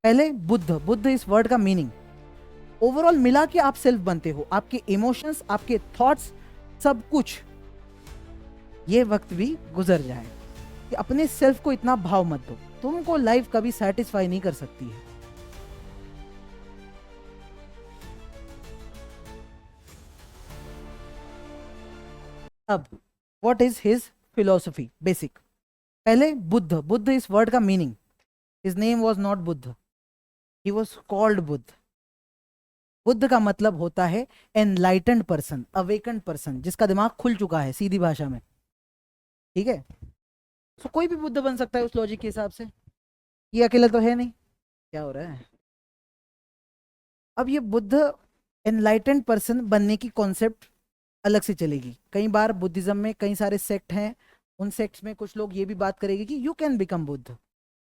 पहले बुद्ध, बुद्ध इस वर्ड का मीनिंग ओवरऑल मिला के आप सेल्फ बनते हो, आपके इमोशंस, आपके थॉट्स, सब कुछ। ये वक्त भी गुजर जाए कि अपने सेल्फ को इतना भाव मत दो, तुमको लाइफ कभी सेटिस्फाई नहीं कर सकती है। अब what is his philosophy basic. पहले बुद्ध, बुद्ध इस वर्ड का meaning, his name was not Buddha, he was called Buddha. Buddha का मतलब होता है एनलाइटेंड पर्सन, अवेकन्ड पर्सन, जिसका दिमाग खुल चुका है, सीधी भाषा में। ठीक है, तो कोई भी बुद्ध बन सकता है उस लॉजिक के हिसाब से, ये अकेला तो है नहीं। क्या हो रहा है? अब ये बुद्ध एनलाइटेंड पर्सन बनने की कॉन्सेप्ट अलग से चलेगी। कई बार बुद्धिज्म में कई सारे सेक्ट हैं, उन सेक्ट्स में कुछ लोग ये भी बात करेंगे कि you can become Buddha,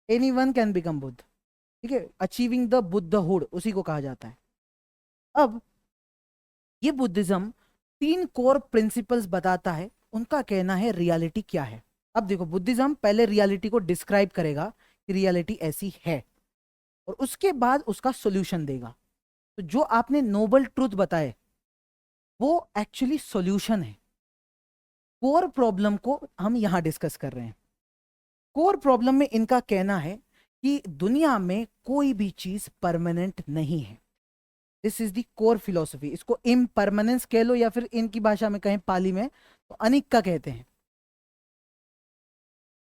any one can become Buddha. ठीक है, अचीविंग द बुद्धहुड उसी को कहा जाता है। अब ये बुद्धिज्म 3 कोर प्रिंसिपल्स बताता है, उनका कहना है रियलिटी क्या है। अब देखो, बुद्धिज्म पहले रियलिटी को डिस्क्राइब करेगा कि रियलिटी ऐसी है, और उसके बाद उसका सॉल्यूशन देगा। तो जो आपने नोबल ट्रूथ बताए वो एक्चुअली सॉल्यूशन है। कोर प्रॉब्लम को हम यहां डिस्कस कर रहे हैं। कोर प्रॉब्लम में इनका कहना है कि दुनिया में कोई भी चीज परमानेंट नहीं है। This is the core philosophy. इसको इम्परमानेंस कह लो या फिर इनकी भाषा में कहें पाली में तो अनिक्का कहते हैं।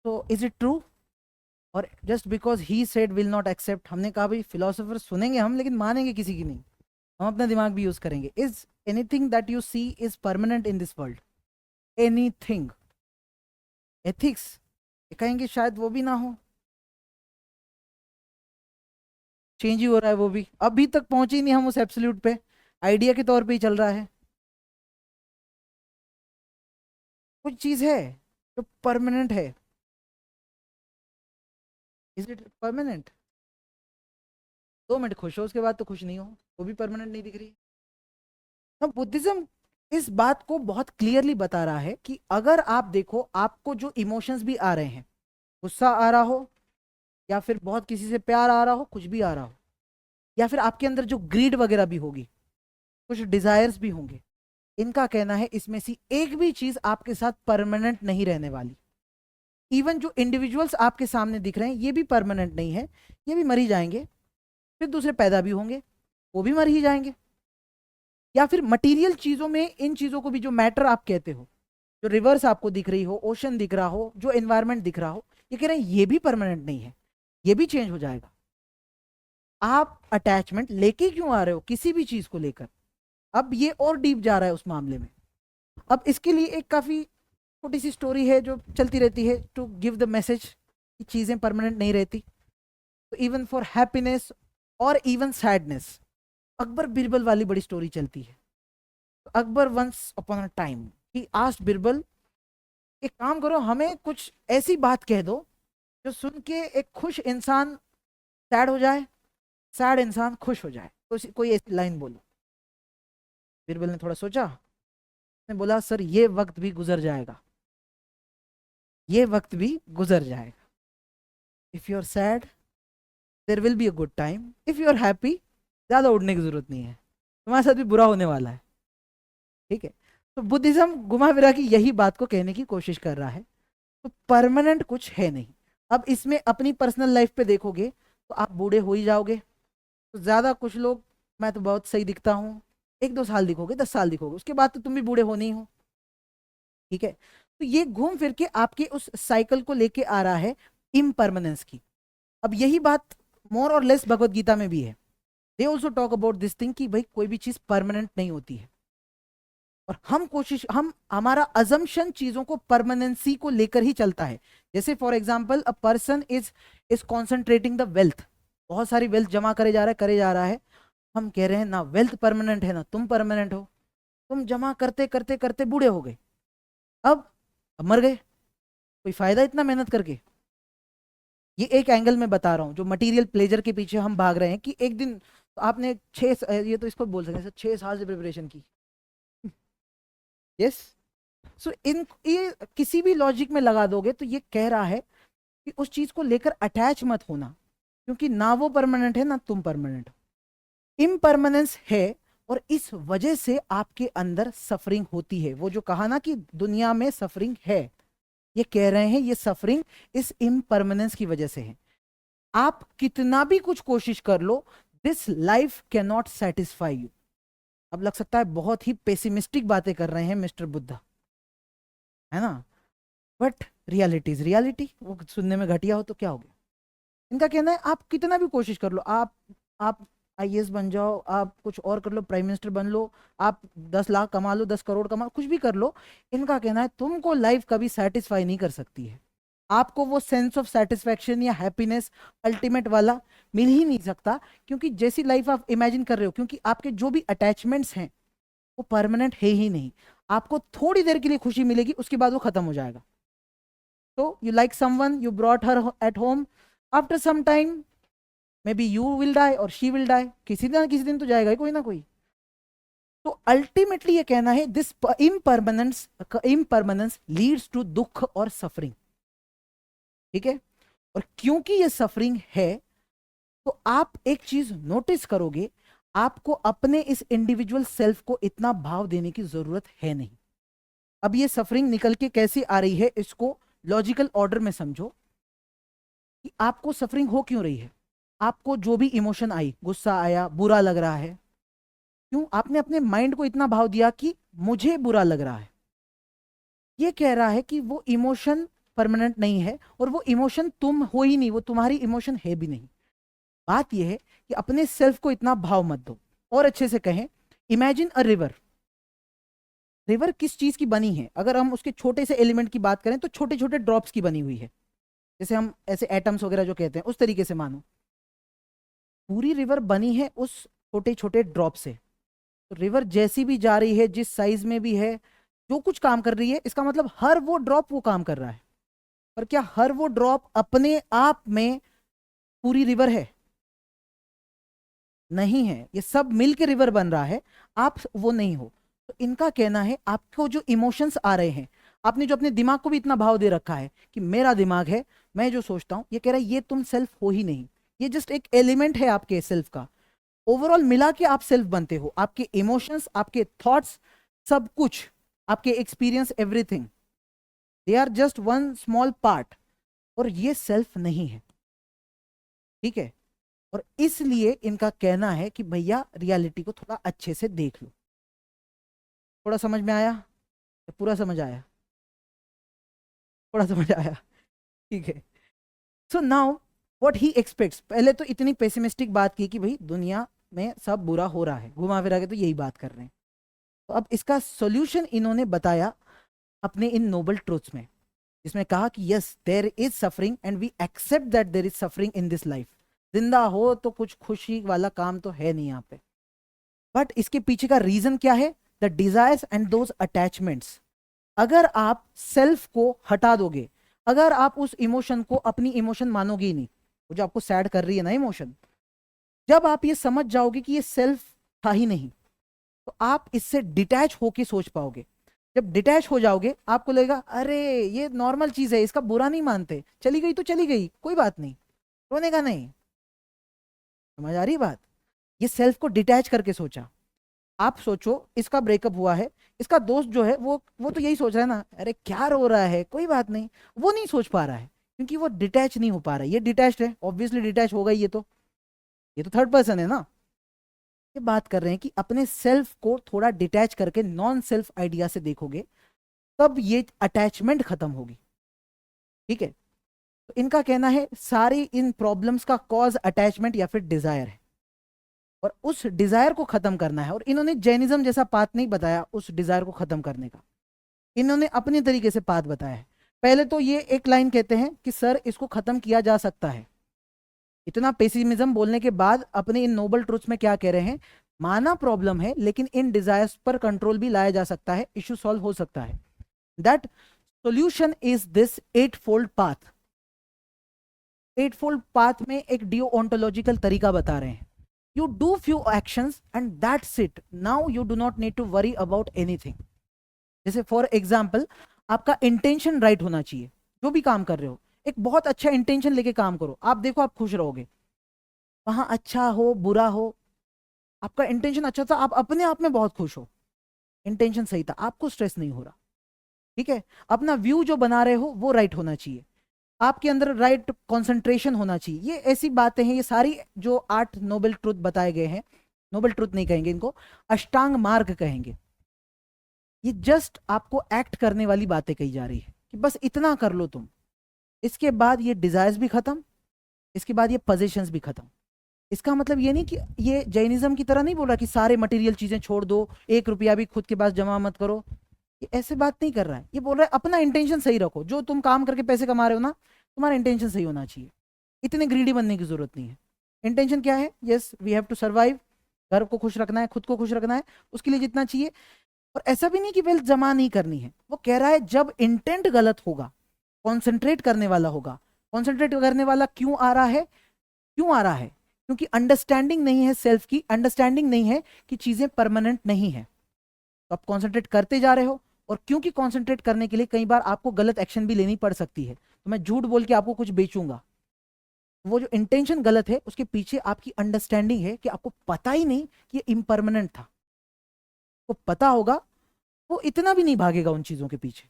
तो इज इट ट्रू? और just because he said will not accept, हमने कहा भाई फिलोसोफर सुनेंगे हम लेकिन मानेंगे किसी की नहीं, हम अपना दिमाग भी यूज करेंगे। Is anything that you see is permanent in this world? Anything? Ethics कहेंगे शायद वो भी ना हो, चेंज ही हो रहा है वो भी, अभी तक पहुंचे ही नहीं हम उस एब्सोल्यूट पे, आइडिया के तौर पे ही चल रहा है। कुछ चीज है जो परमानेंट है, इज इट परमानेंट? 2 मिनट खुश हो, उसके बाद तो खुश नहीं हो, वो भी परमानेंट नहीं दिख रही। अब बुद्धिज्म इस बात को बहुत क्लियरली बता रहा है कि अगर आप देखो, आपको जो इमोशंस भी आ रहे हैं, गुस्सा आ रहा हो या फिर बहुत किसी से प्यार आ रहा हो, कुछ भी आ रहा हो, या फिर आपके अंदर जो ग्रीड वगैरह भी होगी, कुछ डिजायर्स भी होंगे, इनका कहना है इसमें से एक भी चीज आपके साथ परमानेंट नहीं रहने वाली। इवन जो इंडिविजुअल्स आपके सामने दिख रहे हैं ये भी परमानेंट नहीं है, ये भी मर ही जाएंगे, फिर दूसरे पैदा भी होंगे, वो भी मर ही जाएंगे। या फिर मटेरियल चीजों में इन चीजों को भी, जो मैटर आप कहते हो, जो रिवर्स आपको दिख रही हो, ओशन दिख रहा हो, जो एनवायरमेंट दिख रहा हो, ये कह रहे हैं ये भी परमानेंट नहीं है, ये भी चेंज हो जाएगा। आप अटैचमेंट लेके क्यों आ रहे हो किसी भी चीज को लेकर? अब ये और डीप जा रहा है उस मामले में। अब इसके लिए एक काफी छोटी सी स्टोरी है जो चलती रहती है टू गिव द मैसेज कि चीजें परमानेंट नहीं रहती। तो इवन फॉर हैप्पीनेस और इवन सैडनेस, अकबर बिरबल वाली बड़ी स्टोरी चलती है। तो Akbar once upon a time he asked Birbal, एक काम करो, हमें कुछ ऐसी बात कह दो जो सुन के एक खुश इंसान सैड हो जाए, सैड इंसान खुश हो जाए, तो कोई ऐसी लाइन बोलो। बिरबल ने थोड़ा सोचा, ने बोला सर ये वक्त भी गुजर जाएगा, ये वक्त भी गुजर जाएगा। If you are sad there will be a good time, if you are happy ज्यादा उड़ने की जरूरत नहीं है, तुम्हारे साथ भी बुरा होने वाला है। ठीक है, तो बुद्धिज्म घुमा फिरा की यही बात को कहने की कोशिश कर रहा है। तो परमानेंट कुछ है नहीं। अब इसमें अपनी पर्सनल लाइफ पे देखोगे तो आप बूढ़े हो ही जाओगे। तो ज्यादा कुछ लोग, मैं तो बहुत सही दिखता हूँ, 1-2 साल दिखोगे, 10 साल दिखोगे, उसके बाद तो तुम भी बूढ़े होने ही हो। ठीक है, तो ये घूम फिर के आपके उस साइकिल को लेके आ रहा है इम्परमानेंस की। अब यही बात मोर और लेस भगवत गीता में भी है। They also talk about this thing कि भाई कोई भी चीज परमानेंट नहीं होती है, और हम हमारा अजम्पशन चीजों को परमानेंसी को लेकर ही चलता है। जैसे for example a person is concentrating the wealth, बहुत सारी वेल्थ जमा करे जा रहा है, हम कह रहे हैं ना वेल्थ परमानेंट है ना तुम परमानेंट हो, तुम जमा करते करते करते बूढ़े हो गए, अब मर गए, कोई फायदा इतना मेहनत करके? ये एक एंगल में बता रहा हूँ, जो मटेरियल प्लेजर के पीछे हम भाग रहे हैं कि एक दिन तो आपने ये तो इसको बोल सकते हैं 6 साल से प्रिपरेशन की। यस, सो इन ये किसी भी लॉजिक में लगा दोगे तो ये कह रहा है कि उस चीज को लेकर अटैच मत होना, क्योंकि ना वो परमानेंट है ना तुम परमानेंट हो, इम्परमानेंस है। और इस वजह से आपके अंदर सफरिंग होती है। वो जो कहा ना कि दुनिया में सफरिंग है, ये कह रहे हैं ये सफरिंग इस इम्परमानेंस की वजह से है। आप कितना भी कुछ कोशिश कर लो, this life can not satisfy you. अब लग सकता है बहुत ही पेसिमिस्टिक बातें कर रहे हैं मिस्टर बुद्धा, है ना, बट रियलिटी इज रियलिटी। वो सुनने में घटिया हो तो क्या हो गया। इनका कहना है आप कितना भी कोशिश कर लो, आप आईएएस बन जाओ, आप कुछ और कर लो, प्राइम मिनिस्टर बन लो, आप 10 लाख कमा लो, 10 करोड़ कमा लो, कुछ भी कर लो, इनका कहना है तुमको लाइफ कभी सेटिस्फाई नहीं कर सकती है। आपको वो सेंस ऑफ सेटिस्फैक्शन या हैप्पीनेस अल्टीमेट वाला मिल ही नहीं सकता, क्योंकि जैसी लाइफ आप इमेजिन कर रहे हो, क्योंकि आपके जो भी अटैचमेंट्स हैं वो परमानेंट है ही नहीं। आपको थोड़ी देर के लिए खुशी मिलेगी, उसके बाद वो खत्म हो जाएगा। तो you like someone, you brought her at home, after some time maybe you will die और शी विल डाई, किसी दिन ना किसी दिन तो जाएगा ही कोई ना कोई। तो अल्टीमेटली ये कहना है दिस इम्परमानेंस लीड्स टू दुख और सफरिंग। ठीक है, और क्योंकि ये सफरिंग है, तो आप एक चीज नोटिस करोगे, आपको अपने इस इंडिविजुअल सेल्फ को इतना भाव देने की जरूरत है नहीं। अब ये सफरिंग निकल के कैसे आ रही है, इसको लॉजिकल ऑर्डर में समझो कि आपको सफरिंग हो क्यों रही है। आपको जो भी इमोशन आई, गुस्सा आया, बुरा लग रहा है, क्यों? आपने अपने माइंड को इतना भाव दिया कि मुझे बुरा लग रहा है। ये कह रहा है कि वो इमोशन परमानेंट नहीं है, और वो इमोशन तुम हो ही नहीं, वो तुम्हारी इमोशन है भी नहीं। बात यह है कि अपने सेल्फ को इतना भाव मत दो। और अच्छे से कहें, इमेजिन अ रिवर। रिवर किस चीज की बनी है? अगर हम उसके छोटे से एलिमेंट की बात करें तो छोटे छोटे ड्रॉप्स की बनी हुई है, जैसे हम ऐसे एटम्स वगैरह जो कहते हैं, उस तरीके से मानो। पूरी रिवर बनी है उस छोटे छोटे ड्रॉप से। तो रिवर जैसी भी जा रही है, जिस साइज में भी है, जो कुछ काम कर रही है, इसका मतलब हर वो ड्रॉप वो काम कर रहा है। पर क्या हर वो ड्रॉप अपने आप में पूरी रिवर है? नहीं है। ये सब मिलके रिवर बन रहा है, आप वो नहीं हो। तो इनका कहना है आपको जो इमोशंस आ रहे हैं, आपने जो अपने दिमाग को भी इतना भाव दे रखा है कि मेरा दिमाग है, मैं जो सोचता हूं, ये कह रहा है ये तुम सेल्फ हो ही नहीं। ये जस्ट एक एलिमेंट है आपके सेल्फ का। ओवरऑल मिला के आप सेल्फ बनते हो। आपके इमोशंस, आपके थॉट्स, सब कुछ, आपके experience, everything, they are just one small part, और ये सेल्फ नहीं है। ठीक है, और इसलिए इनका कहना है कि भैया रियलिटी को थोड़ा अच्छे से देख लो। थोड़ा समझ में आया? पूरा समझ आया? थोड़ा समझ आया? ठीक है। So now what he aspects, पहले तो इतनी पेसिमिस्टिक बात की कि भाई दुनिया में सब बुरा हो रहा है, घुमा फिरा के तो यही बात कर रहे हैं। तो अब इसका सॉल्यूशन इन्होंने बताया अपने इन नोबल ट्रूथ्स में, जिसमें कहा कि yes there is suffering and we accept that there is suffering in this life. जिंदा हो तो कुछ खुशी वाला काम तो है नहीं यहाँ पे, बट इसके पीछे का रीजन क्या है? The desires and those attachments. अगर आप सेल्फ को हटा दोगे, अगर आप उस इमोशन को अपनी इमोशन मानोगे ही नहीं, वो जो आपको सैड कर रही है ना इमोशन, जब आप ये समझ जाओगे कि ये सेल्फ था ही नहीं, तो आप इससे डिटैच होके सोच पाओगे। जब डिटैच हो जाओगे, आपको लगेगा अरे ये नॉर्मल चीज है, इसका बुरा नहीं मानते, चली गई तो चली गई, कोई बात नहीं, रोने का नहीं। समझ आ रही बात? ये सेल्फ को डिटैच करके सोचा। आप सोचो इसका ब्रेकअप हुआ है, इसका दोस्त जो है वो तो यही सोच रहा है ना, अरे क्या रो रहा है, कोई बात नहीं। वो नहीं सोच पा रहा है, क्योंकि वो डिटैच नहीं हो पा रहा है। ये डिटैच्ड है, ऑब्वियसली डिटैच होगा ही। ये तो थर्ड पर्सन है ना। ये बात कर रहे हैं कि अपने सेल्फ को थोड़ा डिटैच करके नॉन सेल्फ आइडिया से देखोगे, तब ये अटैचमेंट खत्म होगी। ठीक है, तो इनका कहना है सारी इन प्रॉब्लम्स का कॉज अटैचमेंट या फिर डिजायर है, और उस डिजायर को खत्म करना है। और इन्होंने जैनिज्म जैसा पाथ नहीं बताया उस डिजायर को खत्म करने का, इन्होंने अपने तरीके से पाथ बताया है। पहले तो ये एक लाइन कहते हैं कि सर इसको खत्म किया जा सकता है। इतना पेसिमिज्म बोलने के बाद अपने इन नोबल ट्रूथ्स में क्या कह रहे हैं? माना प्रॉब्लम है, लेकिन इन डिजायर्स पर कंट्रोल भी लाया जा सकता है, इश्यू सॉल्व हो सकता है। That solution is this eightfold path. Eightfold path में एक डिओन्टोलॉजिकल तरीका बता रहे हैं। You do few actions and that's it, now you do not need to worry about anything. जैसे फॉर एग्जाम्पल, आपका इंटेंशन राइट होना चाहिए। जो भी काम कर रहे हो, एक बहुत अच्छा इंटेंशन लेके काम करो, आप देखो आप खुश रहोगे। वहां अच्छा हो बुरा हो, आपका इंटेंशन अच्छा था, आप अपने आप में बहुत खुश हो, इंटेंशन सही था, आपको स्ट्रेस नहीं हो रहा, ठीक है। अपना व्यू जो बना रहे हो वो राइट होना चाहिए, आपके अंदर राइट कंसंट्रेशन होना चाहिए। ये ऐसी बातें हैं, ये सारी जो 8 नोबल ट्रुथ बताए गए हैं, नोबल ट्रुथ नहीं कहेंगे इनको, अष्टांग मार्ग कहेंगे। ये जस्ट आपको एक्ट करने वाली बातें कही जा रही है कि बस इतना कर लो तुम, इसके बाद ये डिजायर्स भी खत्म, इसके बाद ये पोजीशंस भी खत्म। इसका मतलब ये नहीं कि ये जैनिज्म की तरह नहीं बोल रहा कि सारे मटेरियल चीजें छोड़ दो, 1 रुपया भी खुद के पास जमा मत करो, ये ऐसे बात नहीं कर रहा है। ये बोल रहा है अपना इंटेंशन सही रखो, जो तुम काम करके पैसे कमा रहे हो ना, तुम्हारा इंटेंशन सही होना चाहिए, इतने ग्रीडी बनने की जरूरत नहीं है। इंटेंशन क्या है? Yes, we have to survive, घर को खुश रखना है, खुद को खुश रखना है, उसके लिए जितना चाहिए। और ऐसा भी नहीं कि वेल्थ जमा नहीं करनी है, वो कह रहा है जब इंटेंट गलत होगा, कॉन्सेंट्रेट करने वाला होगा। कॉन्सेंट्रेट करने वाला क्यों आ रहा है? क्यों आ रहा है? क्योंकि अंडरस्टैंडिंग नहीं है सेल्फ की, अंडरस्टैंडिंग नहीं है कि चीजें परमानेंट नहीं है, तो आप कॉन्सेंट्रेट करते जा रहे हो। और क्योंकि कॉन्सेंट्रेट करने के लिए कई बार आपको गलत एक्शन भी लेनी पड़ सकती है, तो मैं झूठ बोल के आपको कुछ बेचूंगा, वो जो इंटेंशन गलत है उसके पीछे आपकी अंडरस्टैंडिंग है कि आपको पता ही नहीं कि ये इम्परमानेंट था। वो पता होगा, वो इतना भी नहीं भागेगा उन चीजों के पीछे।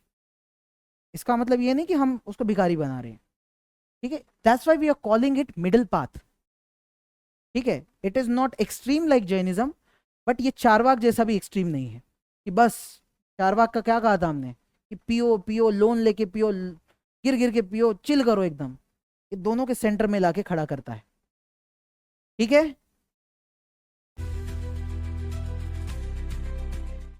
इसका मतलब ये नहीं कि हम उसको भिखारी बना रहे हैं, ठीक है। That's why we are calling it middle path, ठीक है। It is not extreme like Jainism, but ये चारवाक जैसा भी एक्सट्रीम नहीं है कि बस, चारवाक का क्या कहा था हमने कि पियो पियो, लोन लेके पियो, गिर गिर के पियो, चिल करो एकदम। ये दोनों के सेंटर में लाके खड़ा करता है, ठीक है।